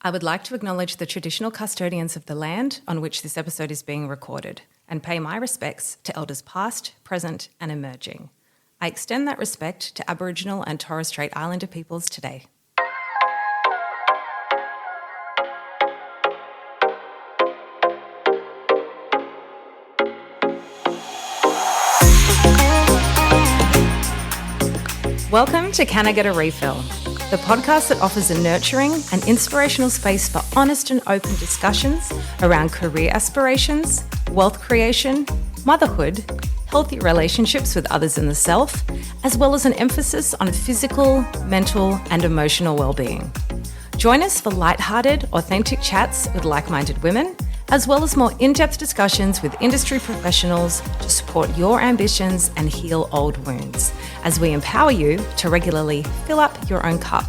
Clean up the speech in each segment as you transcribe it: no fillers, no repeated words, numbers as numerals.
I would like to acknowledge the traditional custodians of the land on which this episode is being recorded and pay my respects to elders past, present and emerging. I extend that respect to Aboriginal and Torres Strait Islander peoples today. Welcome to Can I Get a Refill? The podcast that offers a nurturing and inspirational space for honest and open discussions around career aspirations, wealth creation, motherhood, healthy relationships with others and the self, as well as an emphasis on physical, mental, and emotional well-being. Join us for lighthearted, authentic chats with like-minded women, as well as more in-depth discussions with industry professionals to support your ambitions and heal old wounds, as we empower you to regularly fill up your own cup.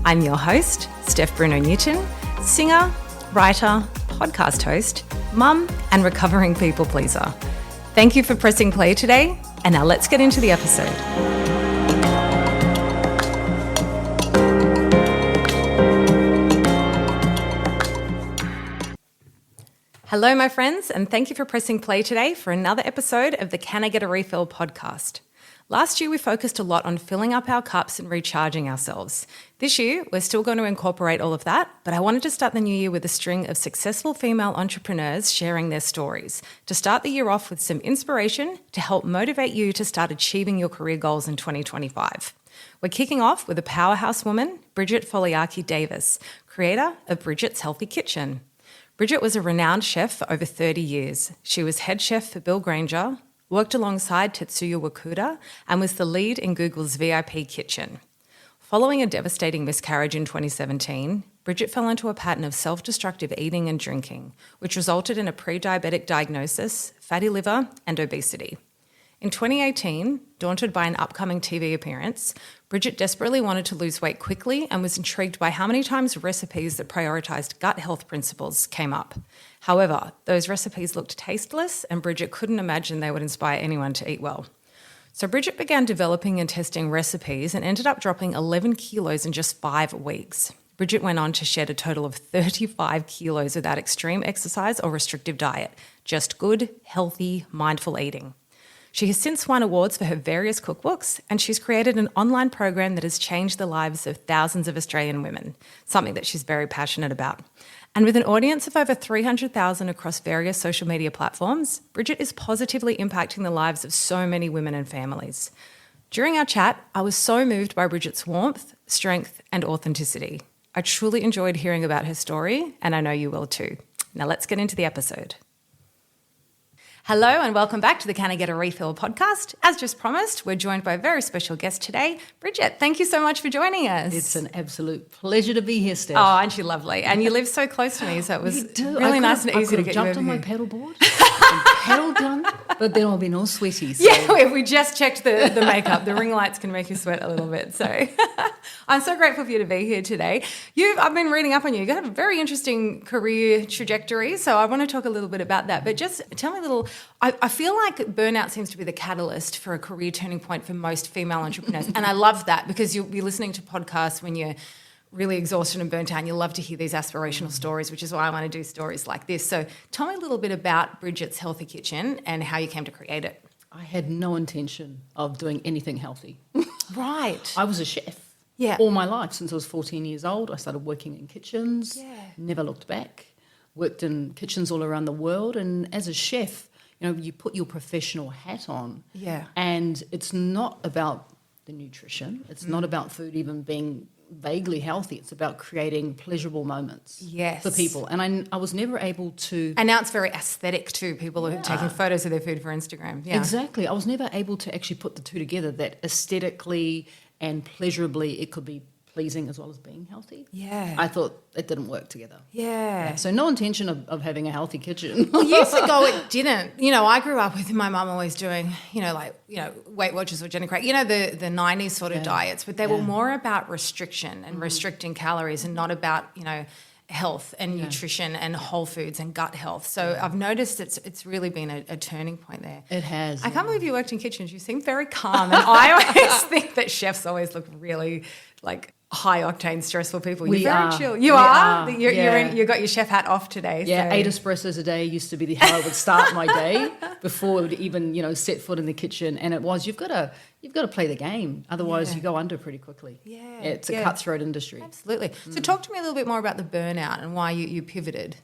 I'm your host, Steph Bruno-Newton, singer, writer, podcast host, mum, and recovering people pleaser. Thank you for pressing play today, and now let's get into the episode. Hello, my friends, and thank you for pressing play today for another episode of the Can I Get a Refill podcast. Last year, we focused a lot on filling up our cups and recharging ourselves. This year, we're still going to incorporate all of that, but I wanted to start the new year with a string of successful female entrepreneurs sharing their stories to start the year off with some inspiration to help motivate you to start achieving your career goals in 2025. We're kicking off with a powerhouse woman, Bridget Foliaki-Davis, creator of Bridget's Healthy Kitchen. Bridget was a renowned chef for over 30 years. She was head chef for Bill Granger, worked alongside Tetsuya Wakuda, and was the lead in Google's VIP kitchen. Following a devastating miscarriage in 2017, Bridget fell into a pattern of self-destructive eating and drinking, which resulted in a pre-diabetic diagnosis, fatty liver, and obesity. In 2018, daunted by an upcoming TV appearance, Bridget desperately wanted to lose weight quickly and was intrigued by how many times recipes that prioritised gut health principles came up. However, those recipes looked tasteless and Bridget couldn't imagine they would inspire anyone to eat well. So Bridget began developing and testing recipes and ended up dropping 11 kilos in just 5 weeks. Bridget went on to shed a total of 35 kilos without extreme exercise or restrictive diet, just good, healthy, mindful eating. She has since won awards for her various cookbooks, and she's created an online program that has changed the lives of thousands of Australian women, something that she's very passionate about. And with an audience of over 300,000 across various social media platforms, Bridget is positively impacting the lives of so many women and families. During our chat, I was so moved by Bridget's warmth, strength, and authenticity. I truly enjoyed hearing about her story, and I know you will too. Now let's get into the episode. Hello and welcome back to the Can I Get a Refill podcast. As just promised, we're joined by a very special guest today. Bridget, thank you so much for joining us. It's an absolute pleasure to be here, Steph. Oh, aren't you lovely? And you live so close to me, so it was really nice and easy to get you over here. I could have jumped on my paddleboard and paddled down, but then I'll be all sweaty. So. Yeah, we just checked the makeup. The ring lights can make you sweat a little bit. So I'm so grateful for you to be here today. I've been reading up on you. You have a very interesting career trajectory, so I want to talk a little bit about that. But just tell me a little. I feel like burnout seems to be the catalyst for a career turning point for most female entrepreneurs. And I love that because you'll be listening to podcasts when you're really exhausted and burnt out and you love to hear these aspirational stories, which is why I want to do stories like this. So tell me a little bit about Bridget's Healthy Kitchen and how you came to create it. I had no intention of doing anything healthy. Right. I was a chef. Yeah. All my life. Since I was 14 years old, I started working in kitchens. Yeah. Never looked back. Worked in kitchens all around the world. And as a chef, you put your professional hat on. Yeah. And it's not about the nutrition. It's not about food even being vaguely healthy. It's about creating pleasurable moments for people. And I was never able to... And now it's very aesthetic too, people who are taking photos of their food for Instagram. Yeah. Exactly. I was never able to actually put the two together, that aesthetically and pleasurably it could be pleasing as well as being healthy. Yeah. I thought it didn't work together. Yeah. So no intention of having a healthy kitchen. Well, years ago it didn't. I grew up with my mum always doing, Weight Watchers or Jenny Craig, the 90s sort of diets, but they were more about restriction and restricting calories and not about, health and nutrition and whole foods and gut health. So I've noticed it's really been a turning point there. It has. I can't believe you worked in kitchens. You seem very calm. And I always think that chefs always look really high octane, stressful people. We You're very are. chill. We are. You got your chef hat off today. Yeah, so. 8 espressos a day used to be how I would start my day before I would even, set foot in the kitchen. And it was, you've got to play the game. Otherwise, you go under pretty quickly. Yeah. It's a cutthroat industry. Absolutely. So talk to me a little bit more about the burnout and why you pivoted.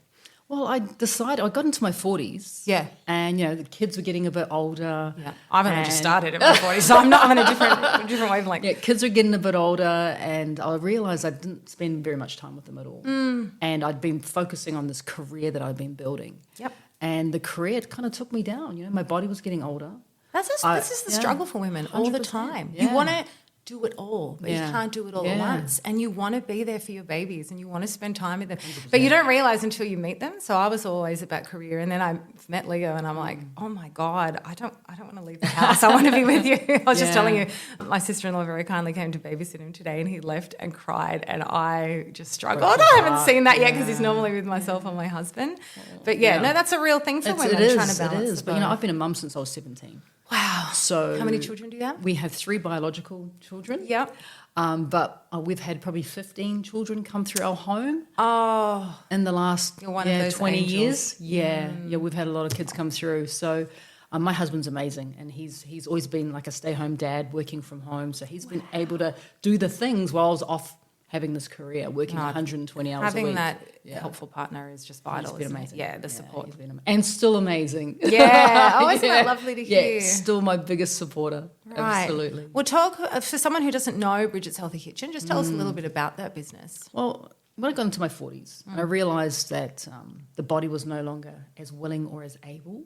Well, I got into my 40s. Yeah. And, the kids were getting a bit older. Yeah. I've only just started at my 40s, so I'm in a different wavelength. Yeah, kids were getting a bit older, and I realised I didn't spend very much time with them at all. And I'd been focusing on this career that I'd been building. Yep. And the career kind of took me down. My body was getting older. This is the struggle for women all the time. Yeah. You want to do it all, but you can't do it all at Yeah. once. And you want to be there for your babies and you want to spend time with them. 100%. But you don't realise until you meet them. So I was always about career, and then I met Leo and I'm like, oh my God, I don't want to leave the house. I want to be with you. I was just telling you, my sister-in-law very kindly came to babysit him today, and he left and cried, and I just struggled. I haven't seen that yet because he's normally with myself or my husband. But no, that's a real thing for women trying to balance. It is. But I've been a mum since I was 17. Wow. So how many children do you have? We have 3 biological children. Yep. But we've had probably 15 children come through our home. Oh. In the last You're one of those 20 angels. years. Yeah, we've had a lot of kids come through. So my husband's amazing, and he's always been like a stay-home dad, working from home. So he's been able to do the things while I was off having this career, working 120 hours a week. Having that helpful partner is just vital. He's been amazing. Yeah, the support. He's been and still amazing. Yeah. Oh, isn't that lovely to hear? Yeah, still my biggest supporter. Right. Absolutely. Well, talk for someone who doesn't know Bridget's Healthy Kitchen, just tell us a little bit about that business. Well, when I got into my 40s, I realised that the body was no longer as willing or as able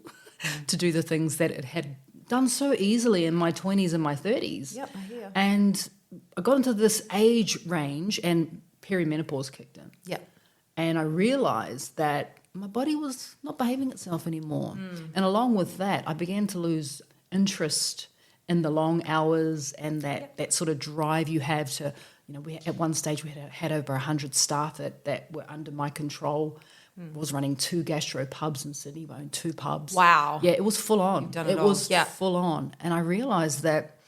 to do the things that it had done so easily in my 20s and my 30s. Yep, I hear. And I got into this age range, and perimenopause kicked in. Yep. And I realised that my body was not behaving itself anymore. And along with that, I began to lose interest in the long hours and that sort of drive you have to, at one stage we had over 100 staff that were under my control. Was running 2 gastro pubs in Sydney. I owned 2 pubs. Wow. Yeah, it was full on. You've done it all. was full on. And I realised that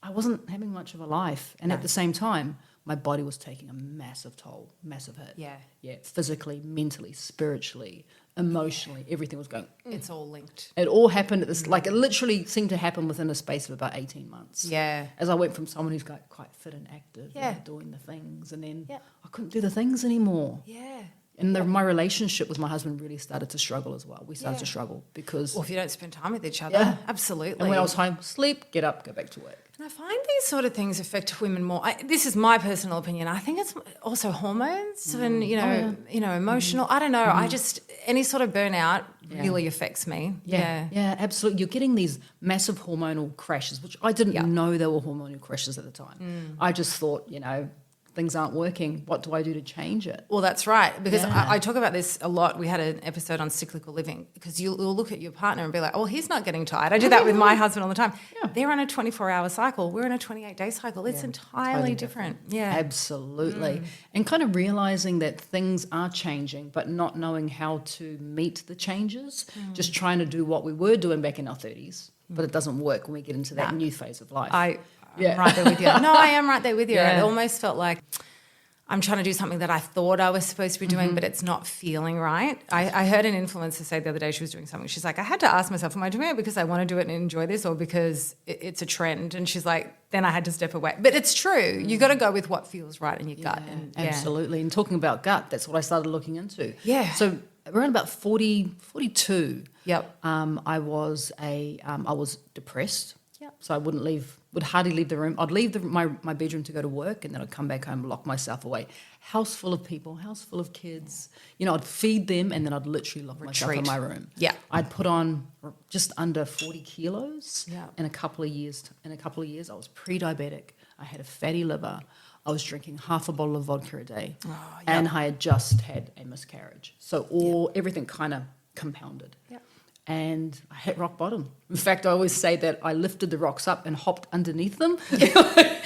I wasn't having much of a life. And at the same time, my body was taking a massive toll, massive hit. Yeah. Yeah, physically, mentally, spiritually, emotionally, everything was going. It's all linked. It all happened at this, it literally seemed to happen within a space of about 18 months. Yeah. As I went from someone who's quite fit and active, and doing the things, and then I couldn't do the things anymore. Yeah. And my relationship with my husband really started to struggle as well. We started to struggle because... Well, if you don't spend time with each other, absolutely. And when I was home, sleep, get up, go back to work. And I find these sort of things affect women more. This is my personal opinion. I think it's also hormones and, emotional. I don't know. I just, any sort of burnout really affects me. Yeah, absolutely. You're getting these massive hormonal crashes, which I didn't know there were hormonal crashes at the time. I just thought, things aren't working. What do I do to change it? Well, that's right, because I talk about this a lot. We had an episode on cyclical living, because you'll look at your partner and be like, oh, he's not getting tired. I do that with my husband all the time. Yeah. They're on a 24-hour cycle. We're on a 28-day cycle. It's entirely different. Yeah, absolutely. And kind of realising that things are changing, but not knowing how to meet the changes, just trying to do what we were doing back in our 30s, but it doesn't work when we get into that new phase of life. I'm right there with you. No, I am right there with you. It almost felt like I'm trying to do something that I thought I was supposed to be doing, but it's not feeling right. I heard an influencer say the other day she was doing something. She's like, I had to ask myself, am I doing it because I want to do it and enjoy this, or because it's a trend? And she's like, then I had to step away. But it's true. You got to go with what feels right in your gut. And, absolutely. And talking about gut, that's what I started looking into. Yeah. So around about 42, yep. I was depressed. Yep. So I would hardly leave the room. I'd leave my bedroom to go to work, and then I'd come back home, lock myself away. House full of people, house full of kids. I'd feed them, and then I'd literally lock myself in my room. Yeah. I'd put on just under 40 kilos yeah. in a couple of years. I was pre-diabetic. I had a fatty liver. I was drinking half a bottle of vodka a day. Oh, yep. And I had just had a miscarriage. So everything kind of compounded. Yep. And I hit rock bottom. In fact, I always say that I lifted the rocks up and hopped underneath them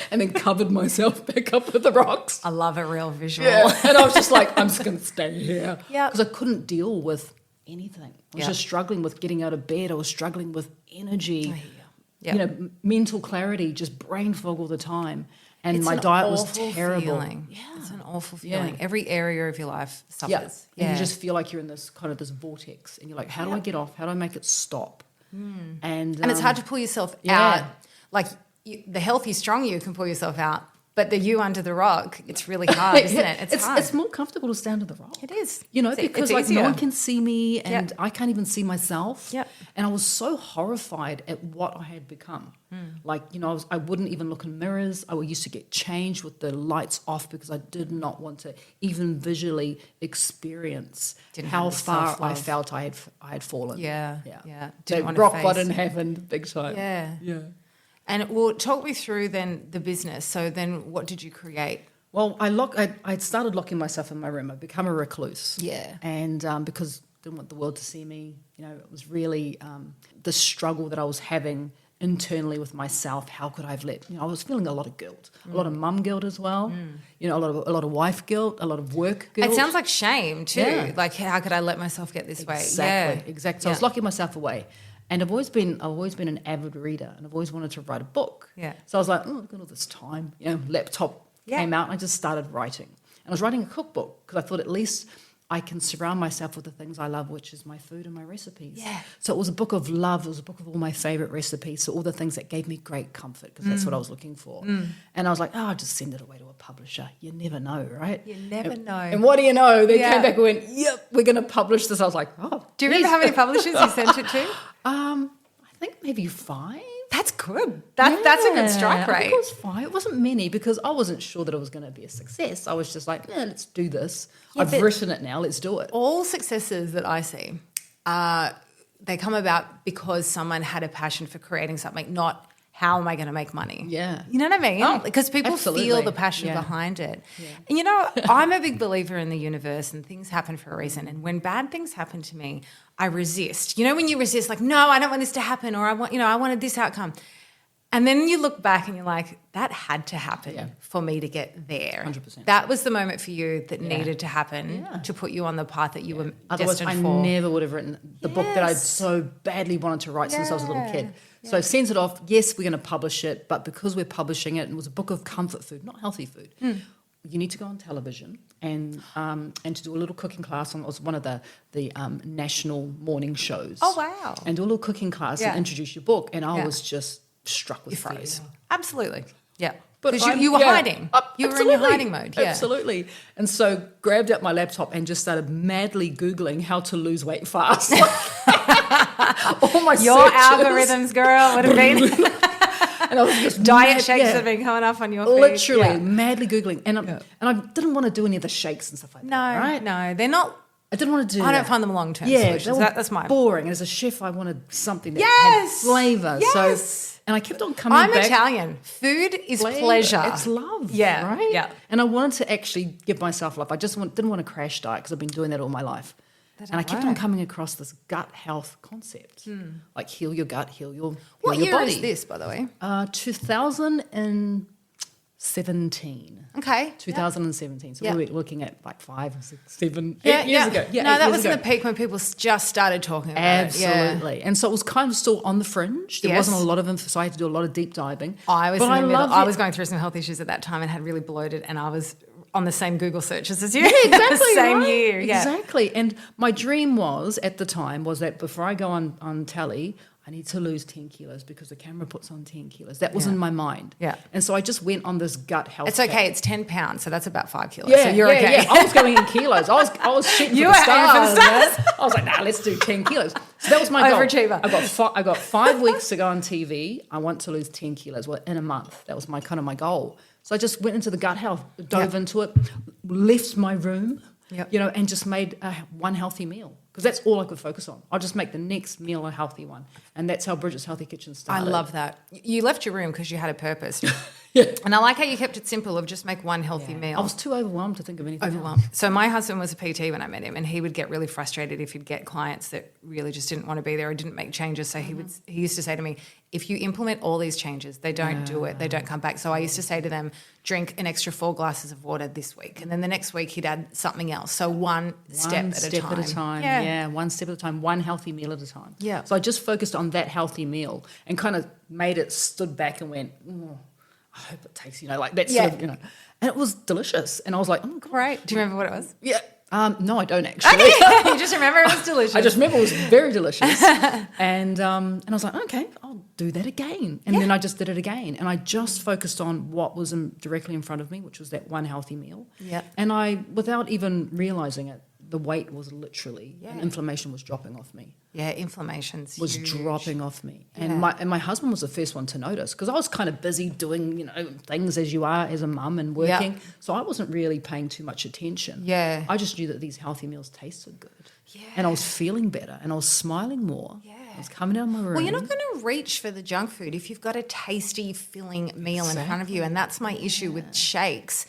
and then covered myself back up with the rocks. I love a real visual. Yeah. And I was just like, I'm just going to stay here. Yeah. Because I couldn't deal with anything. I was just struggling with getting out of bed. I was struggling with energy, mental mental clarity, just brain fog all the time. And my diet was terrible. Feeling. Yeah. It's an awful feeling. Yeah. Every area of your life suffers. Yeah. And you just feel like you're in this kind of this vortex, and you're like, how do I get off? How do I make it stop? And it's hard to pull yourself out. Like the healthy, strong you can pull yourself out, but the you under the rock, it's really hard, isn't it? It's hard. It's more comfortable to stay under the rock. It is. Because like no one can see me, and I can't even see myself. Yeah. And I was so horrified at what I had become. Like, I wouldn't even look in mirrors. I used to get changed with the lights off because I did not want to even visually experience how far I felt I had fallen. Yeah. That rock bottom happened big time. Yeah. And talk me through then the business. So then what did you create? Well, I started locking myself in my room. I'd become a recluse. Yeah. And because I didn't want the world to see me, it was really the struggle that I was having internally with myself. How could I have let, I was feeling a lot of guilt, a lot of mum guilt as well, a lot of wife guilt, a lot of work guilt. It sounds like shame too. Yeah. Like, how could I let myself get this way? Exactly. So I was locking myself away. And I've always been an avid reader, and I've always wanted to write a book. Yeah. So I was like, I've got all this time. Laptop came out, and I just started writing. And I was writing a cookbook because I thought at least I can surround myself with the things I love, which is my food and my recipes. Yeah. So it was a book of love. It was a book of all my favorite recipes. So all the things that gave me great comfort, because that's what I was looking for. And I was like, I'll just send it away to a publisher. You never know, right? You never know. And what do you know? They came back and went, yep, we're going to publish this. I was like, oh. Do you remember how many publishers you sent it to? I think maybe 5. That's good. That's a good strike rate. I think it was 5. It wasn't many because I wasn't sure that it was going to be a success. I was just like, let's do this. I've written it now. Let's do it. All successes that I see, they come about because someone had a passion for creating something, not how am I going to make money? Yeah. You know what I mean? Oh, because people absolutely. feel the passion behind it. Yeah. And, I'm a big believer in the universe, and things happen for a reason. And when bad things happen to me, I resist. When you resist, like, no, I don't want this to happen, or I wanted this outcome. And then you look back and you're like, that had to happen for me to get there. 100%. That was the moment for you that needed to happen to put you on the path that you were Otherwise, destined for. I never would have written the book that I so badly wanted to write since I was a little kid. Yeah. So I sent it off. Yes, we're going to publish it, but because we're publishing it, and it was a book of comfort food, not healthy food, you need to go on television and to do a little cooking class. It was one of the national morning shows. Oh, wow. And do a little cooking class and introduce your book. And I was just struck with fear. Absolutely. Yeah. But because you were hiding. You were in your hiding mode. Yeah. Absolutely. And so grabbed out my laptop and just started madly Googling how to lose weight fast. All my your searches. Algorithms, girl, would have been. And I was just diet shakes have been coming up on your feed. Literally, madly Googling. And I didn't want to do any of the shakes and stuff like that. Right? No, they're not. I didn't want to do I don't find them long-term solutions. That's my boring. And as a chef, I wanted something that had flavour. Yes. So, and I kept on coming back. I'm Italian. Food is pleasure. It's love. Yeah. Right? Yeah. And I wanted to actually give myself love. I just didn't want to crash diet because I've been doing that all my life. And I kept on coming across this gut health concept. Like heal your gut, heal your body. What year is this, by the way? 2017. Okay. 2017. So we were looking at like 5, 6, 7, 8 years ago. Yeah, no, that was in the peak when people just started talking about Absolutely. it. And so it was kind of still on the fringe. There wasn't a lot of info, so I had to do a lot of deep diving. I was I was going through some health issues at that time and had really bloated, and I was on the same Google searches as you. Yeah, exactly. Same year. Yeah. Exactly. And my dream was, at the time, was that before I go on telly, I need to lose 10 kilos because the camera puts on 10 kilos. That was in my mind. Yeah. And so I just went on this gut health. It's okay. It's 10 pounds, so that's about 5 kilos. Yeah, so you're okay. Yeah. I was going in kilos. I was shooting for the stars. I was like, let's do 10 kilos. So that was my goal. Overachiever. I got 5 weeks to go on TV. I want to lose 10 kilos. Well, in a month. That was my goal. So I just went into the gut health, dove into it, left my room, and just made one healthy meal. Because that's all I could focus on. I'll just make the next meal a healthy one. And that's how Bridget's Healthy Kitchen started. I love that. You left your room because you had a purpose. Yeah. And I like how you kept it simple of just make one healthy meal. I was too overwhelmed to think of anything Overwhelmed. else. So my husband was a PT when I met him, and he would get really frustrated if he'd get clients that really just didn't want to be there or didn't make changes. So he used to say to me, if you implement all these changes, they don't do it, they don't come back. So I used to say to them, drink an extra 4 glasses of water this week. And then the next week he'd add something else. So one step at a time. Yeah, one step at a time, one healthy meal at a time. Yeah. So I just focused on that healthy meal and kind of made it, stood back and went, I hope it tastes, like that sort of, And it was delicious. And I was like, oh, God. Right. Do you remember what it was? Yeah. No, I don't actually. Okay. You just remember it was delicious. I just remember it was very delicious. And I was like, okay, I'll do that again. And then I just did it again. And I just focused on what was directly in front of me, which was that one healthy meal. Yeah. And I, without even realizing it, the weight was literally, and inflammation was dropping off me. Yeah, inflammation's was huge. dropping off me. And my husband was the first one to notice because I was kind of busy doing, things as you are as a mum and working. Yep. So I wasn't really paying too much attention. Yeah. I just knew that these healthy meals tasted good. Yeah. And I was feeling better and I was smiling more. Yeah. I was coming out of my room. Well, you're not going to reach for the junk food if you've got a tasty, filling meal in front of you. And that's my issue with shakes.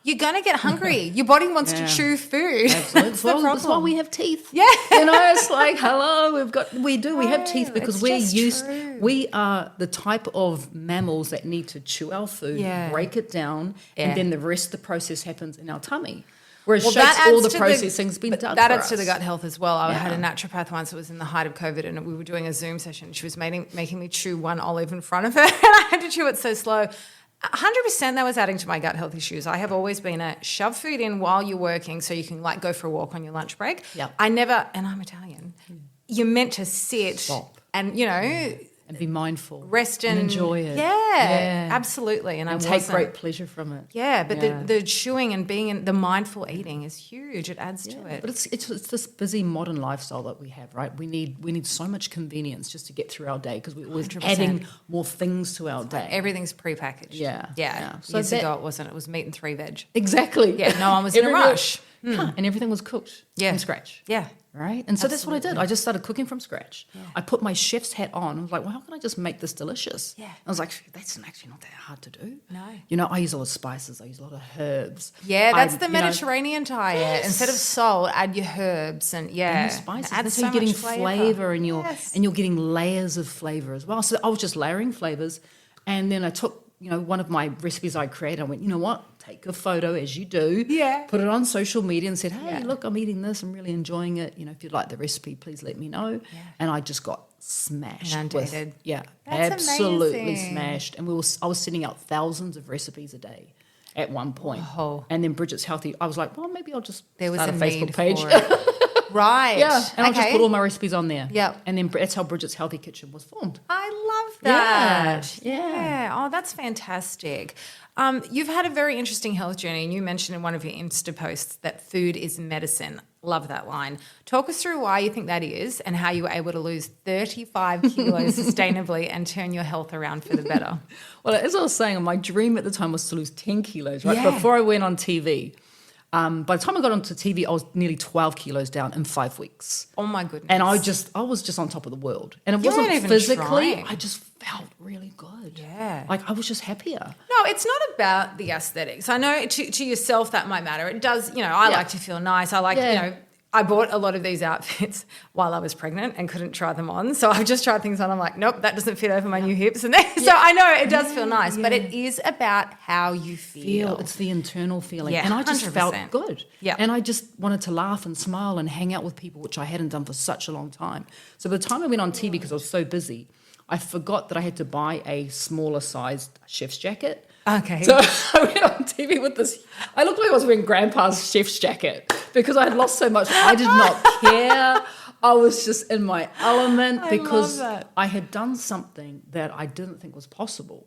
You're going to get hungry. Your body wants to chew food. Absolutely. That's why we have teeth. Yeah. It's like, hello, we have teeth because true. we are the type of mammals that need to chew our food, break it down, and then the rest of the process happens in our tummy. Whereas shakes, all the processing's been done that for adds us. to the gut health as well. I had a naturopath once. It was in the height of COVID, and we were doing a Zoom session. She was making me chew one olive in front of her, and I had to chew it so slow. 100% that was adding to my gut health issues. I have always been a shove food in while you're working so you can go for a walk on your lunch break. Yep. I never, and I'm Italian, you're meant to sit Stop. and, and be mindful. rest and enjoy it. Yeah, absolutely. And I take great pleasure from it. Yeah, but the chewing and being in the mindful eating is huge. It adds to it. But it's this busy modern lifestyle that we have, right? We need so much convenience just to get through our day because we're always 100%. adding more things to our day. Everything's prepackaged. Yeah. So years ago it wasn't. It was meat and 3 veg. Exactly. Yeah, no one was in a rush. And everything was cooked from scratch. Yeah. Right? And so that's what I did. I just started cooking from scratch. Yeah. I put my chef's hat on. I was like, well, how can I just make this delicious? Yeah. I was like, that's actually not that hard to do. No. I use a lot of spices. I use a lot of herbs. Yeah, that's the Mediterranean diet. Yes. Instead of salt, add your herbs and and spices. That's so you're getting flavor and you're getting layers of flavor as well. So I was just layering flavors, and then I took one of my recipes I created. I went, you know what? Take a photo as you do. Yeah. Put it on social media and said, hey, look, I'm eating this. I'm really enjoying it. If you'd like the recipe, please let me know. Yeah. And I just got smashed. Inundated. That's absolutely amazing. Smashed. And I was sending out thousands of recipes a day at one point. Oh. And then Bridget's Healthy, I was like, well, maybe I'll just start a Facebook page. Right. Yeah. And I'll just put all my recipes on there. Yeah. And then that's how Bridget's Healthy Kitchen was formed. I love that. Yeah. Oh, that's fantastic. You've had a very interesting health journey, and you mentioned in one of your Insta posts that food is medicine. Love that line. Talk us through why you think that is and how you were able to lose 35 kilos sustainably and turn your health around for the better. Well, as I was saying, my dream at the time was to lose 10 kilos, right? Yeah. Before I went on TV. By the time I got onto TV, I was nearly 12 kilos down in 5 weeks. Oh, my goodness. And I was just on top of the world. And it You weren't wasn't even physically, trying. I just felt really good. Yeah. I was just happier. No, it's not about the aesthetics. I know to yourself that might matter. It does, I like to feel nice. I like, I bought a lot of these outfits while I was pregnant and couldn't try them on. So I've just tried things on. I'm like, nope, that doesn't fit over my new hips. And so I know it does feel nice, but it is about how you feel. It's the internal feeling. Yeah, and I just 100%. felt good. Yeah. And I just wanted to laugh and smile and hang out with people, which I hadn't done for such a long time. So by the time I went on TV, because I was so busy, I forgot that I had to buy a smaller sized chef's jacket. Okay. So I went on TV with this. I looked like I was wearing Grandpa's chef's jacket because I had lost so much. I did not care. I was just in my element because I had done something that I didn't think was possible,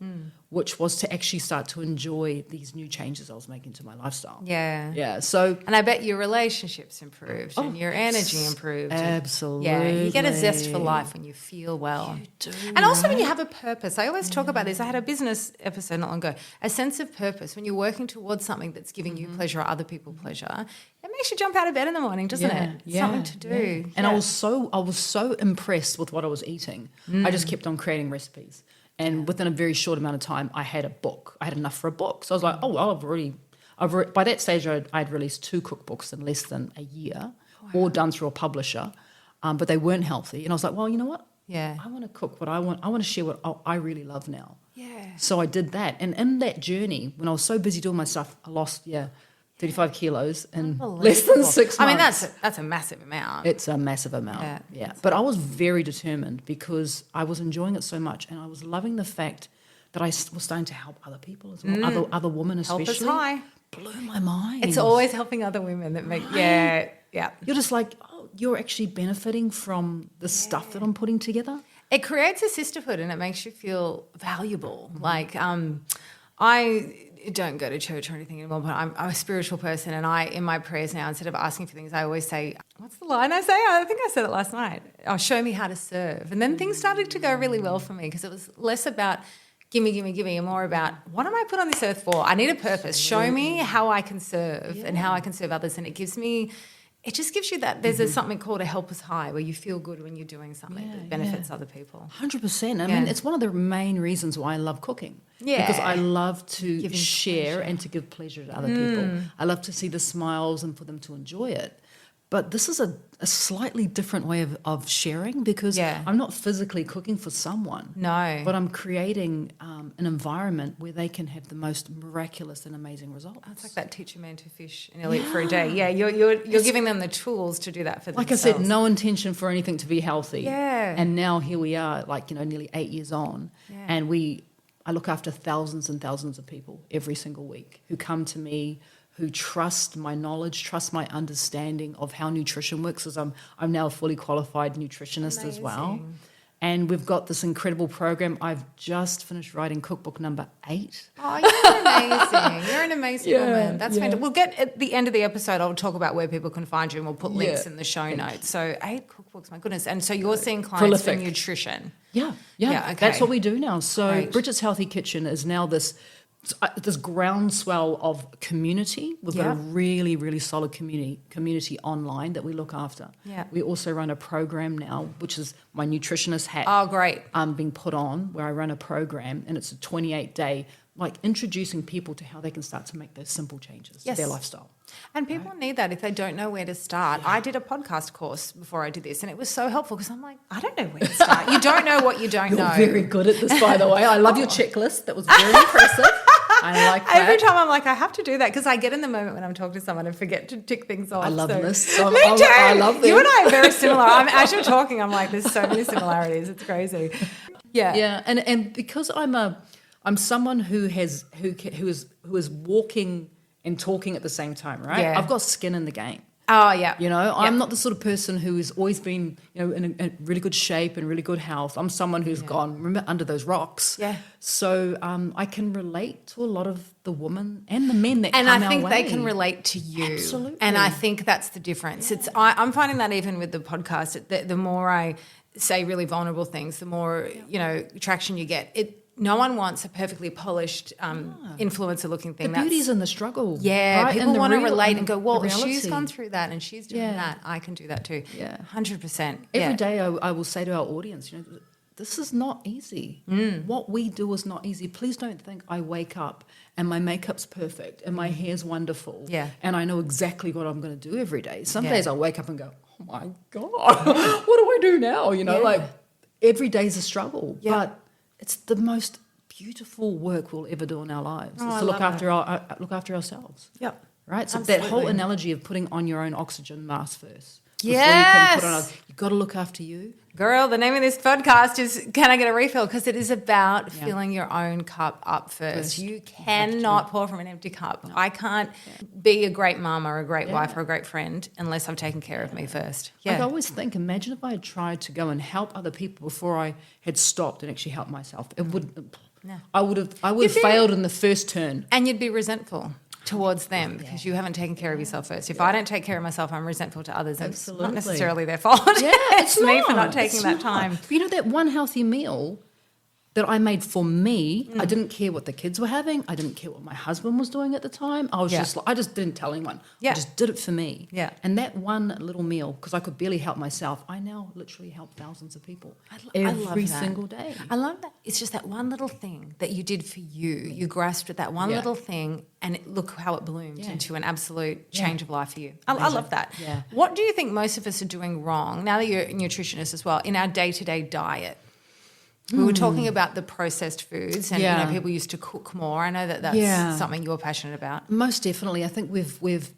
which was to actually start to enjoy these new changes I was making to my lifestyle. Yeah. Yeah. So, and I bet your relationships improved and your energy improved. Absolutely. Yeah. You get a zest for life when you feel well. You do. And also when you have a purpose. I always talk about this. I had a business episode not long ago. A sense of purpose. When you're working towards something that's giving you pleasure or other people pleasure, it makes you jump out of bed in the morning, doesn't it? It's something to do. And I was so impressed with what I was eating. I just kept on creating recipes. And within a very short amount of time, I had a book. I had enough for a book. So I was like, oh, well, by that stage, I'd released 2 cookbooks in less than a year, all done through a publisher, but they weren't healthy. And I was like, well, you know what? Yeah. I want to cook what I want. I want to share what I really love now. Yeah. So I did that. And in that journey, when I was so busy doing my stuff, I lost, 35 kilos in less than 6 months. I mean, that's a massive amount. It's a massive amount, yeah. But I was very determined because I was enjoying it so much and I was loving the fact that I was starting to help other people as well, other women especially. Help us high. Blew my mind. It's always helping other women that make, yeah. You're just like, oh, you're actually benefiting from the stuff that I'm putting together. It creates a sisterhood and it makes you feel valuable. Like I don't go to church or anything anymore, but I'm a spiritual person, and in my prayers now, instead of asking for things, I always say, what's the line I say? I think I said it last night. Oh, show me how to serve. And then things started to go really well for me because it was less about gimme, and more about what am I put on this earth for? I need a purpose. Show me how I can serve and how I can serve others. And it just gives you that, there's something called a helper's high where you feel good when you're doing something that benefits other people. 100%. I mean, it's one of the main reasons why I love cooking. Yeah. Because I love to share and to give pleasure to other people. I love to see the smiles and for them to enjoy it. But this is a slightly different way of sharing because I'm not physically cooking for someone. No. But I'm creating an environment where they can have the most miraculous and amazing results. It's like that teach a man to fish and he'll eat for a day. Yeah, you're giving them the tools to do that for themselves. Like I said, no intention for anything to be healthy. Yeah. And now here we are, nearly 8 years on, and I look after thousands and thousands of people every single week who come to me, who trust my knowledge, trust my understanding of how nutrition works, as I'm now a fully qualified nutritionist as well. And we've got this incredible program. I've just finished writing cookbook number 8. Oh, you're amazing. You're an amazing woman. That's fantastic. We'll get at the end of the episode, I'll talk about where people can find you and we'll put links in the show notes. So 8 cookbooks, my goodness. And so you're seeing clients for nutrition. Yeah. Okay. That's what we do now. So Bridget's Healthy Kitchen is now this groundswell of community. We've got a really, really solid community online that we look after. Yeah. We also run a program now, which is my nutritionist hat. Oh, great. Being put on, where I run a program, and it's a 28-day, introducing people to how they can start to make those simple changes to their lifestyle. And people need that if they don't know where to start. I did a podcast course before I did this, and it was so helpful because I'm like, I don't know where to start. You don't know what you don't know. You're very good at this, by the way. I love your checklist. That was very impressive. I like that. Every time I'm like, I have to do that because I get in the moment when I'm talking to someone and forget to tick things off. I love lists. Me too. I love them. You and I are very similar. As you're talking, I'm like, there's so many similarities. It's crazy. Yeah. Yeah. And because I'm someone who is walking and talking at the same time, right? Yeah. I've got skin in the game. Oh, yeah. I'm not the sort of person who has always been, in a really good shape and really good health. I'm someone who's gone, remember, under those rocks. Yeah. So I can relate to a lot of the women and the men that come our way. And I think they can relate to you. Absolutely. And I think that's the difference. Yeah. I'm finding that even with the podcast, the more I say really vulnerable things, the more, traction you get. No one wants a perfectly polished influencer-looking thing. The beauty's in the struggle. Yeah, right? people want to relate and go, well, she's gone through that and she's doing that. I can do that too. Yeah. 100%. Every day I will say to our audience, this is not easy. What we do is not easy. Please don't think I wake up and my makeup's perfect and my hair's wonderful and I know exactly what I'm going to do every day. Some days I'll wake up and go, oh, my God, what do I do now? Every day's a struggle. Yeah. But it's the most beautiful work we'll ever do in our lives. Is to look after ourselves. Yep. Right? So absolutely. that whole analogy of putting on your own oxygen mask first. Yes. You've got to look after you. Girl, the name of this podcast is Can I Get a Refill? Because it is about filling your own cup up first. You cannot pour from an empty cup. No. I can't be a great mum or a great wife or a great friend unless I've taken care of me first. Yeah. I always think, imagine if I had tried to go and help other people before I had stopped and actually helped myself. It would. No. I would have failed in the first turn. And you'd be resentful towards them because you haven't taken care of yourself first. If I don't take care of myself, I'm resentful to others. And it's not necessarily their fault. Yeah, it's me for not taking that time. But that one healthy meal that I made for me, I didn't care what the kids were having. I didn't care what my husband was doing at the time. I just didn't tell anyone. I just did it for me. Yeah. And that one little meal, because I could barely help myself, I now literally help thousands of people every single day. I love that. It's just that one little thing that you did for you. You grasped at that one little thing and look how it bloomed into an absolute change of life for you. I love that. Yeah. What do you think most of us are doing wrong, now that you're a nutritionist as well, in our day-to-day diet? We were talking about the processed foods and people used to cook more. I know that's something you're passionate about. Most definitely. I think we've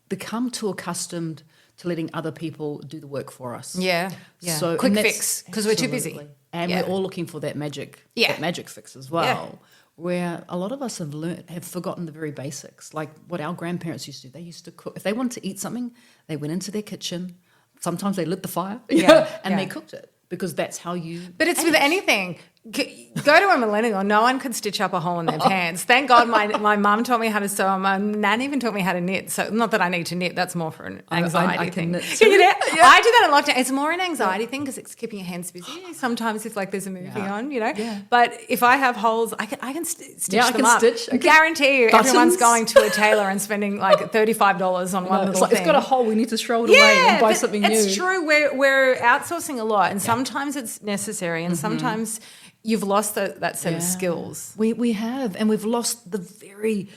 become too accustomed to letting other people do the work for us. Yeah. So Quick fix, because we're too busy. And we're all looking for that magic fix as well. Yeah. Where a lot of us have forgotten the very basics, like what our grandparents used to do. They used to cook. If they wanted to eat something, they went into their kitchen. Sometimes they lit the fire and they cooked it, because that's how you... But it's with anything. Go to a millennial, no one could stitch up a hole in their pants. Thank God my mum taught me how to sew. My nan even taught me how to knit. So not that I need to knit, that's more for an anxiety thing. I do that in lockdown. It's more an anxiety thing because it's keeping your hands busy. Sometimes if there's a movie on, Yeah. But if I have holes, I can stitch them up. Stitch. Guarantee you Buttons. everyone's going to a tailor and spending like $35 on one little thing. It's got a hole, we need to throw it away and buy something new. It's true. We're outsourcing a lot, and sometimes it's necessary, and sometimes you've lost that set of skills. We have, and we've lost the very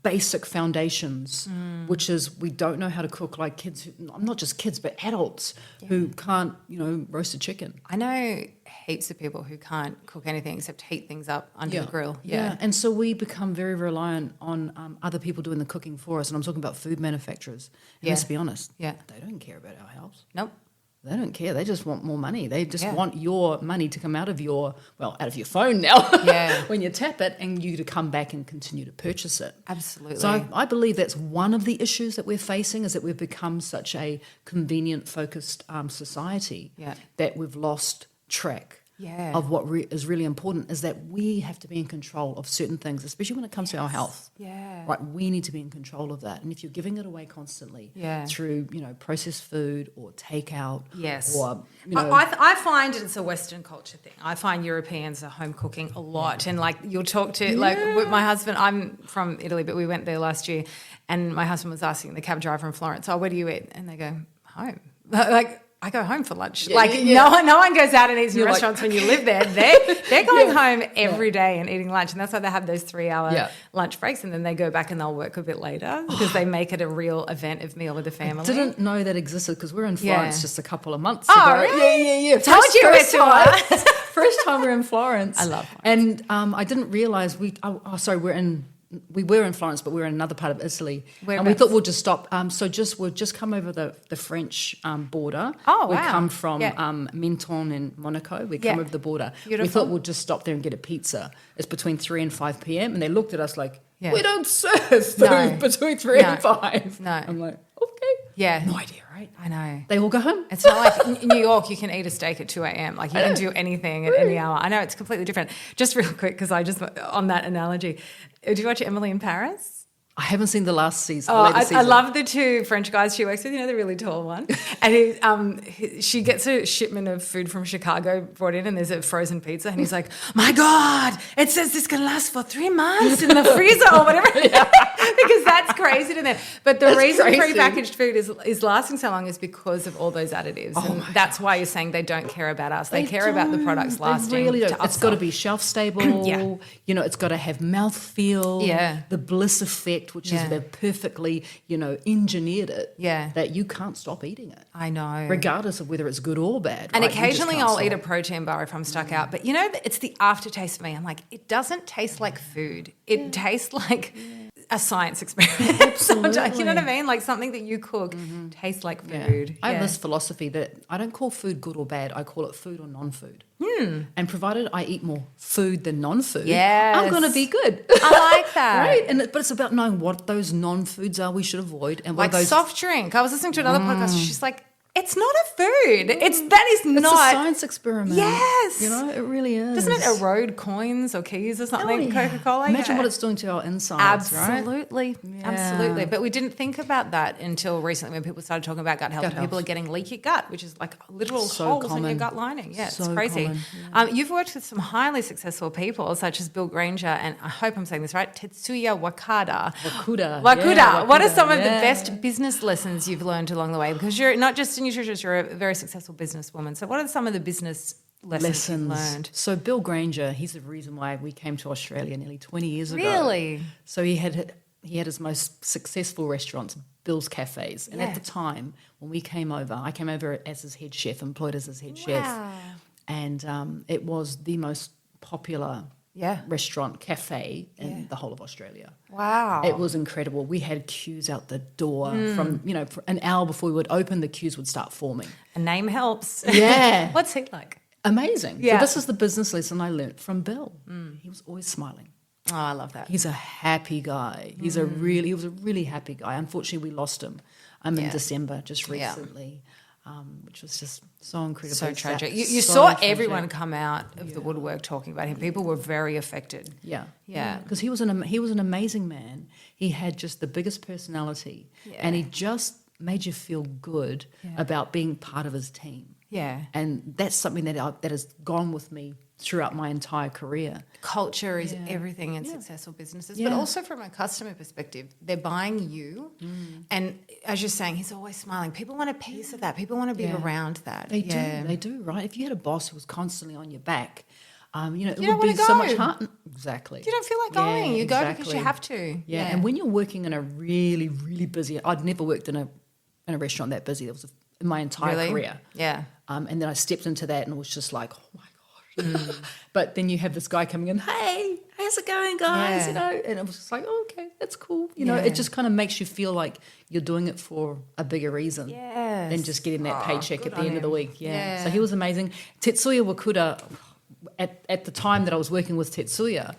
basic foundations, which is we don't know how to cook, like kids, not just kids, but adults who can't, roast a chicken. I know heaps of people who can't cook anything except heat things up under the grill. Yeah, and so we become very reliant on other people doing the cooking for us, and I'm talking about food manufacturers. And let's be honest, they don't care about our health. Nope. They don't care. They just want more money. They just want your money to come out of your phone now when you tap it, and you to come back and continue to purchase it. Absolutely. So I believe that's one of the issues that we're facing, is that we've become such a convenient-focused society that we've lost track of what is really important, is that we have to be in control of certain things, especially when it comes to our health. Yeah. Right, we need to be in control of that. And if you're giving it away constantly through, processed food or takeout, or I find it's a Western culture thing. I find Europeans are home cooking a lot, and like you'll talk to like with my husband. I'm from Italy, but we went there last year, and my husband was asking the cab driver in Florence, "Oh, where do you eat?" And they go, "Home." Like, I go home for lunch. No one goes out and eats in restaurants when you live there. They're going home every day and eating lunch, and that's why they have those 3-hour lunch breaks, and then they go back and they'll work a bit later because they make it a real event of meal with the family. I didn't know that existed, because we're in Florence just a couple of months ago. Oh, really? Yeah. Told you where to are. First time we're in Florence. I love Florence. And I didn't realise we were in Florence, but we were in another part of Italy. And we thought we'll just stop. We've just come over the French border. Oh, we wow. come from Menton in Monaco. We come over the border. Beautiful. We thought we'll just stop there and get a pizza. It's between 3 and 5 p.m. And they looked at us like, we don't serve food between 3 and 5. No. I'm like, okay. Yeah. No idea, right? I know. They all go home. It's not like in New York you can eat a steak at 2 a.m. Like you can do anything at any hour. I know, it's completely different. Just real quick, because on that analogy, did you watch Emily in Paris? I haven't seen the last season. I love the two French guys she works with, the really tall one. And she gets a shipment of food from Chicago brought in, and there's a frozen pizza, and he's like, my God, it says this can last for 3 months in the freezer or whatever. Because that's crazy to them. But the reason prepackaged food is lasting so long is because of all those additives. And that's why you're saying they don't care about us. They care about the products lasting. They really don't. It's got to be shelf stable. It's got to have mouthfeel. Yeah. The bliss effect, which is they've perfectly, engineered it. Yeah. That you can't stop eating it. I know. Regardless of whether it's good or bad. And right? occasionally I'll eat a protein bar if I'm stuck out. But it's the aftertaste for me. I'm like, it doesn't taste like food. It tastes like a science experiment. Sometimes, you know what I mean? Like something that you cook tastes like food. I have this philosophy that I don't call food good or bad. I call it food or non-food. And provided I eat more food than non-food, I'm going to be good. I like that. Right? But it's about knowing what those non-foods are we should avoid. And what like those soft drink. I was listening to another podcast. She's like, it's not a food. It's not. It's a science experiment. Yes. It really is. Doesn't it erode coins or keys or something? Coca-Cola. Imagine what it's doing to our insides. Absolutely. Right? Absolutely. But we didn't think about that until recently when people started talking about gut health. People are getting leaky gut, which is like literal holes in your gut lining. Yeah, it's crazy. You've worked with some highly successful people such as Bill Granger and I hope I'm saying this right, Tetsuya Wakuda. Wakuda. What are some of the best business lessons you've learned along the way? Because you're not just a nutritionist, you're a very successful businesswoman. So what are some of the business lessons you've learned? So Bill Granger, he's the reason why we came to Australia nearly 20 years ago. Really? So he had his most successful restaurants, Bill's Cafes. And at the time, when we came over, I came over as his head chef, employed as his head chef. And it was the most popular restaurant, cafe in the whole of Australia. Wow. It was incredible. We had queues out the door from, for an hour before we would open, the queues would start forming. A name helps. Yeah. What's he like? Amazing. Yeah. So this is the business lesson I learnt from Bill. He was always smiling. Oh, I love that. He's a happy guy. He was a really happy guy. Unfortunately, we lost him in December just recently, which was just so incredible. So tragic. You So saw tragic. everyone come out of the woodwork talking about him. People were very affected. Yeah. Yeah. Because he was an amazing man. He had just the biggest personality, and he just made you feel good about being part of his team. Yeah. And that's something that has gone with me throughout my entire career. Culture is everything in successful businesses, but also from a customer perspective, they're buying you. And as you're saying, he's always smiling. People want a piece of that. People want to be around that. They do, right? If you had a boss who was constantly on your back, it You would don't be wanna so go. much hard. Exactly. You don't feel like going. You go because you have to. Yeah. And when you're working in a really, really busy, I'd never worked in a restaurant that busy. That was in my entire career. Yeah. And then I stepped into that and it was just like, oh my God. But then you have this guy coming in, hey, how's it going, guys? Yeah. And it was just like, oh, okay, that's cool. It just kind of makes you feel like you're doing it for a bigger reason than just getting that paycheck at the end of the week. Yeah. So he was amazing. Tetsuya Wakuda, at the time that I was working with Tetsuya,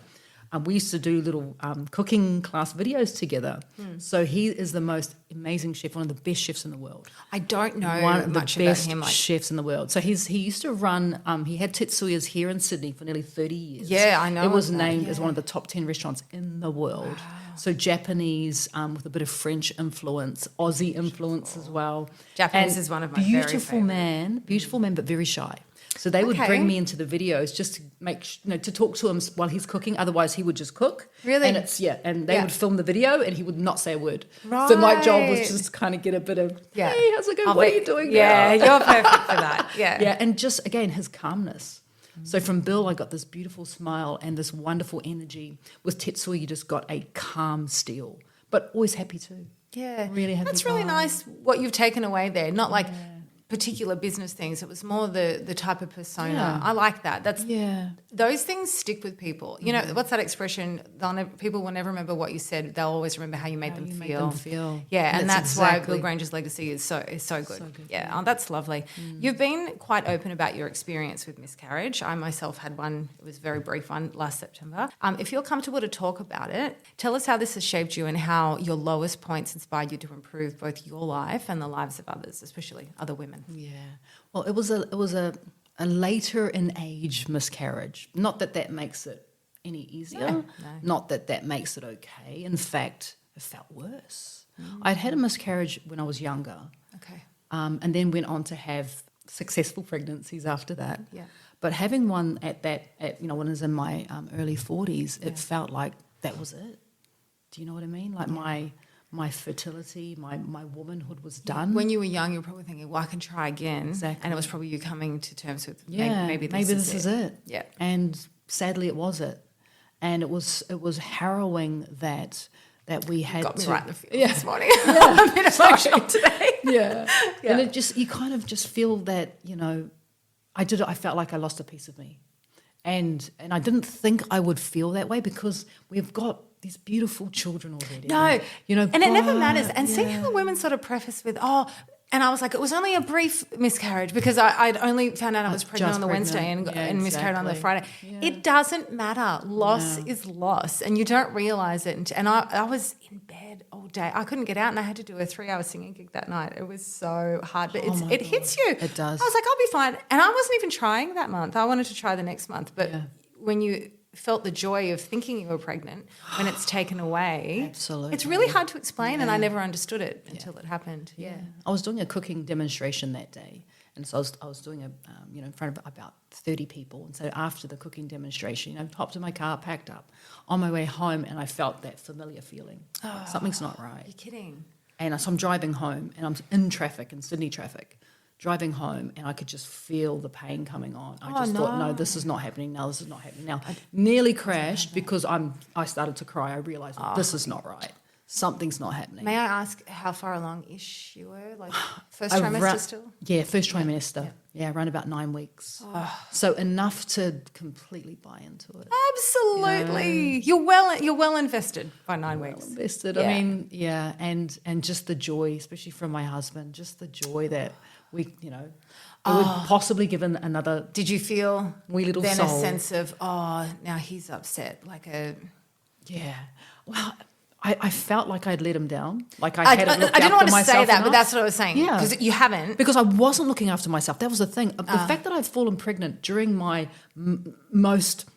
we used to do little cooking class videos together. So he is the most amazing chef, one of the best chefs in the world. I don't know One of the much best about him. chefs in the world. So he used to run, he had Tetsuya's here in Sydney for nearly 30 years. Yeah, I know It was of that, named as one of the top 10 restaurants in the world. Wow. So Japanese with a bit of French influence, Aussie influence as well. Japanese is one of my very beautiful man, but very shy. So they would bring me into the videos just to make to talk to him while he's cooking. Otherwise, he would just cook. Really? And they would film the video, and he would not say a word. Right. So my job was just kind of get a bit of, hey, how's it going? What are you doing? Yeah, you're perfect for that. Yeah. Yeah, and just again his calmness. So from Bill, I got this beautiful smile and this wonderful energy. With Tetsuya, you just got a calm steel, but always happy too. Yeah, really happy. That's really nice. What you've taken away there, not like particular business things. It was more the type of persona. Yeah. I like that. Those things stick with people. You know, what's that expression? People will never remember what you said. They'll always remember how you made them feel. Yeah, and that's why Bill Granger's legacy is so good. So good. Yeah, oh, that's lovely. You've been quite open about your experience with miscarriage. I myself had one. It was a very brief one last September. If you're comfortable to talk about it, tell us how this has shaped you and how your lowest points inspired you to improve both your life and the lives of others, especially other women. Yeah. Well, it was a later in age miscarriage. Not that makes it any easier. No. Not that makes it okay. In fact, it felt worse. I'd had a miscarriage when I was younger. Okay. And then went on to have successful pregnancies after that. Yeah. But having one when I was in my early 40s, it felt like that was it. Do you know what I mean? Like my fertility, my womanhood was done. When you were young, you were probably thinking, well, I can try again. Exactly. And it was probably you coming to terms with maybe this is it. Yeah. And sadly it was it. And it was harrowing that we had got me to... right in the field this morning. I'm a bit emotional today. Yeah. And you kind of just feel that, I felt like I lost a piece of me. And I didn't think I would feel that way because we've got these beautiful children already. No, and it never matters. And see how the women sort of preface with, and I was like, it was only a brief miscarriage because I'd only found out I was pregnant on the Wednesday and miscarried on the Friday. Yeah. It doesn't matter. Loss is loss, and you don't realise it. And I was in bed all day. I couldn't get out, and I had to do a 3-hour singing gig that night. It was so hard, but it hits you. It does. I was like, I'll be fine. And I wasn't even trying that month. I wanted to try the next month, but when you felt the joy of thinking you were pregnant when it's taken away. Absolutely. It's really hard to explain and I never understood until it happened. Yeah. I was doing a cooking demonstration that day and so I was doing in front of about 30 people. And so after the cooking demonstration, hopped in my car, packed up, on my way home and I felt that familiar feeling. Something's not right. You're kidding. And so I'm driving home and I'm in traffic, in Sydney traffic, driving home and I could just feel the pain coming on. I just thought, no, this is not happening now, this is not happening now. I nearly crashed because I started to cry. I realised this is not right. Something's not happening. May I ask how far along-ish you were? Like first trimester still? Yeah, first trimester. Yeah, around about 9 weeks. So enough to completely buy into it. Absolutely. You're well invested by 9 weeks. Invested. Yeah. I mean, yeah, and just the joy, especially from my husband, just the joy that we, it would possibly give another. Did you feel wee little then soul. a sense of, now he's upset, like a... Yeah. Well, I felt like I'd let him down. Like I hadn't looked I didn't want after to say myself that, but enough. that's what I was saying. Yeah. Because you haven't. Because I wasn't looking after myself. That was the thing. The fact that I'd fallen pregnant during my most,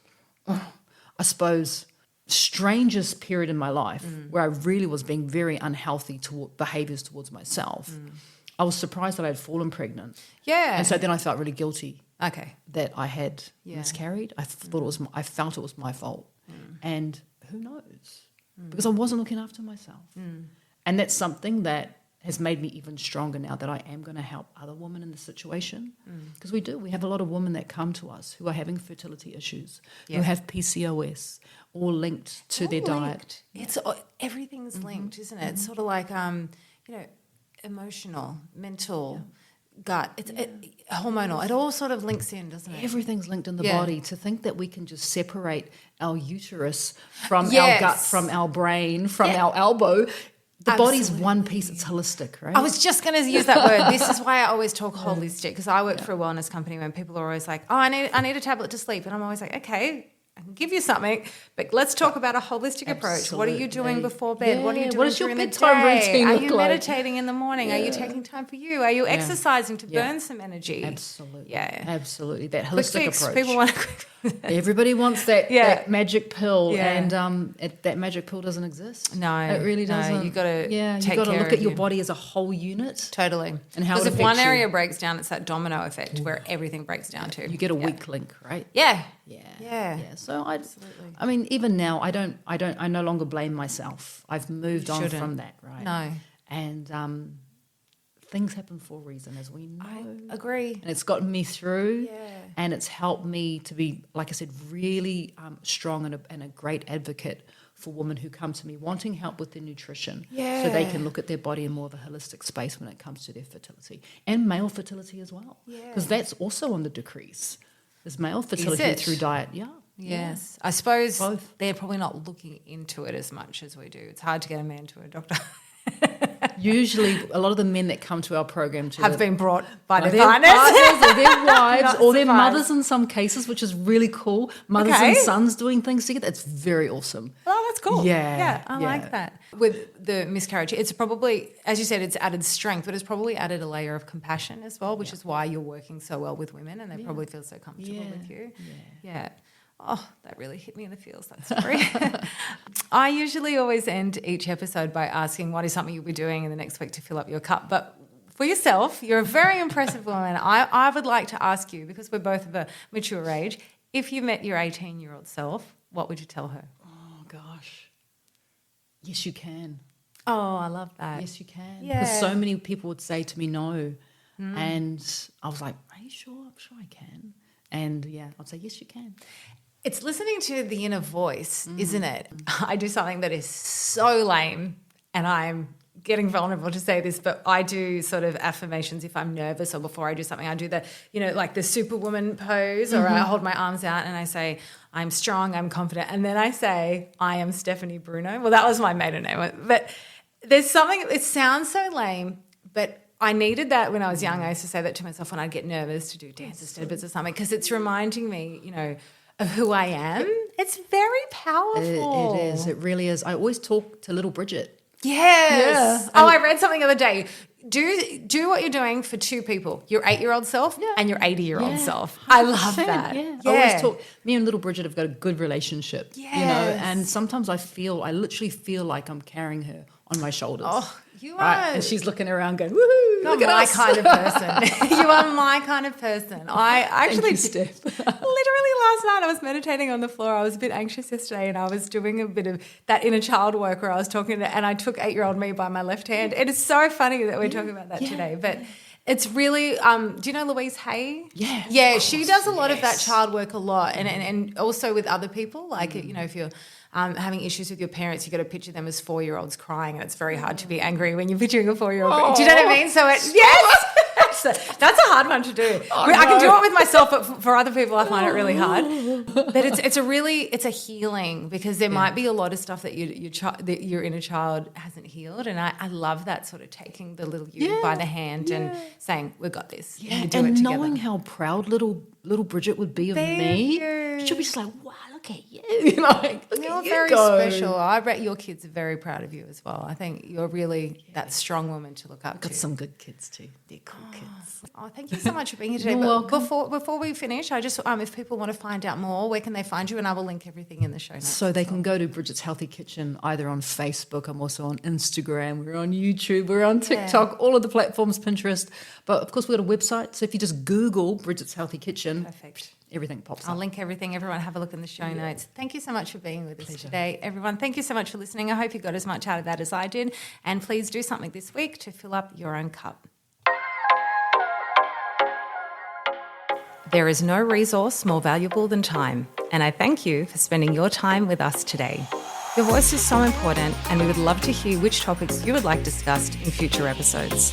I suppose, strangest period in my life, where I really was being very unhealthy behaviours towards myself, I was surprised that I'd fallen pregnant. Yeah. And so then I felt really guilty. Okay. That I had miscarried. I felt it was my fault. And who knows? Because I wasn't looking after myself. And that's something that has made me even stronger now that I am going to help other women in this situation. Because we have a lot of women that come to us who are having fertility issues, who have PCOS, all linked to their diet. It's everything's linked, isn't it? It's sort of like emotional, mental, gut. It's hormonal. It all sort of links in, doesn't it? Everything's linked in the body. To think that we can just separate our uterus from our gut, from our brain, from our elbow. The body's one piece. It's holistic, right? I was just going to use that word. This is why I always talk holistic, because I work for a wellness company when people are always like, I need a tablet to sleep. And I'm always like, okay, I can give you something, but let's talk about a holistic approach. What are you doing before bed? What are you doing during the day? Are you meditating in the morning? Are you taking time for you? Are you exercising to burn some energy? Absolutely. Yeah. Absolutely. That Quick holistic fix. approach. People want a quick fix. Everybody wants that magic pill, Yeah. and that magic pill doesn't exist. No, it really doesn't. No, you got to you got to look at your body as a whole unit. Totally. And how it because if affects one you. area breaks down, it's that domino effect where everything breaks down too. You get a weak link, right? Yeah. Yeah. So I mean, even now, I no longer blame myself. I've moved on from that, right? No. And things happen for a reason, as we know. I agree. And it's gotten me through, Yeah. and it's helped me to be, like I said, really strong and a great advocate for women who come to me wanting help with their nutrition, so they can look at their body in more of a holistic space when it comes to their fertility and male fertility as well, because that's also on the decrease. There's male fertility through diet, Yes. I suppose Both. they're probably not looking into it as much as we do. It's hard to get a man to a doctor. Usually, a lot of the men that come to our program Have been brought by their partners partners. or their wives Not or their surprised. mothers in some cases, which is really cool. Mothers and sons doing things together. It's very awesome. Oh, that's cool. Yeah, I like that. With the miscarriage, it's probably, as you said, it's added strength, but it's probably added a layer of compassion as well, which is why you're working so well with women and they probably feel so comfortable with you. Yeah. Oh, that really hit me in the feels, that story. I usually always end each episode by asking what is something you'll be doing in the next week to fill up your cup. But for yourself, you're a very impressive woman. I would like to ask you, because we're both of a mature age, if you met your 18-year-old self, what would you tell her? Oh, gosh. Yes, you can. Oh, I love that. Yes, you can. Yeah. Because so many people would say to me no. And I was like, are you sure? I'm sure I can. And, I'd say, yes, you can. It's listening to the inner voice, isn't it? I do something that is so lame, and I'm getting vulnerable to say this, but I do sort of affirmations if I'm nervous or before I do something. I do the, like the superwoman pose, or I hold my arms out and I say, I'm strong, I'm confident. And then I say, I am Stephanie Bruno. Well, that was my maiden name. But there's something, it sounds so lame, but I needed that when I was young. I used to say that to myself when I'd get nervous to do dance snippets or something, because it's reminding me, of who I am. It's very powerful. It is. It really is. I always talk to little Bridget. Yes. Yeah. Oh, I read something the other day. Do what you're doing for two people, your 8-year-old self and your 80-year-old self. I love that. Yeah. I always talk. Me and little Bridget have got a good relationship. Yes. And sometimes I literally feel like I'm carrying her on my shoulders. Oh, you are. Right? And she's looking around going, woohoo, You're look at my us. kind of person. You are my kind of person. I actually, Thank you, Steph. literally last night I was meditating on the floor. I was a bit anxious yesterday and I was doing a bit of that inner child work where I was talking and I took 8-year-old me by my left hand. It is so funny that we're talking about that today. But it's really, do you know Louise Hay? Yeah. Yeah, she does a lot of that child work a lot and also with other people. Like, if you're having issues with your parents, you got to picture them as 4-year-olds crying, and it's very hard to be angry when you're picturing a 4-year-old. Do you know what I mean? So yes, That's a hard one to do. I can do it with myself, but for other people, I find it really hard. But it's a healing, because there might be a lot of stuff that your inner child hasn't healed, and I love that sort of taking the little you by the hand and saying, "We've got this." Yeah, we do and it together. knowing how proud little Bridget would be of me, she'll be just like, "Wow, look at you!" Like, look You're at you very go. special. I bet your kids are very proud of you as well. I think you're really that strong woman to look up to. Got some good kids too. They're cool kids. Oh, thank you so much for being here today. You're But welcome. before we finish, I just if people want to find out more, where can they find you? And I will link everything in the show notes. So they can go to Bridget's Healthy Kitchen either on Facebook. I'm also on Instagram. We're on YouTube. We're on TikTok. All of the platforms, Pinterest. But of course, we've got a website. So if you just Google Bridget's Healthy Kitchen, Perfect. everything pops I'll up. link everything. Everyone have a look in the show notes. Thank you so much for being with us today, everyone. Thank you so much for listening. I hope you got as much out of that as I did. And please do something this week to fill up your own cup. There is no resource more valuable than time, and I thank you for spending your time with us today. Your voice is so important, and we would love to hear which topics you would like discussed in future episodes.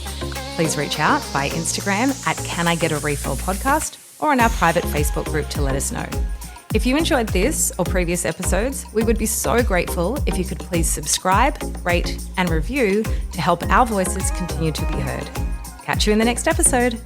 Please reach out by Instagram at Can I Get a Refill Podcast, or on our private Facebook group to let us know. If you enjoyed this or previous episodes, we would be so grateful if you could please subscribe, rate, and review to help our voices continue to be heard. Catch you in the next episode.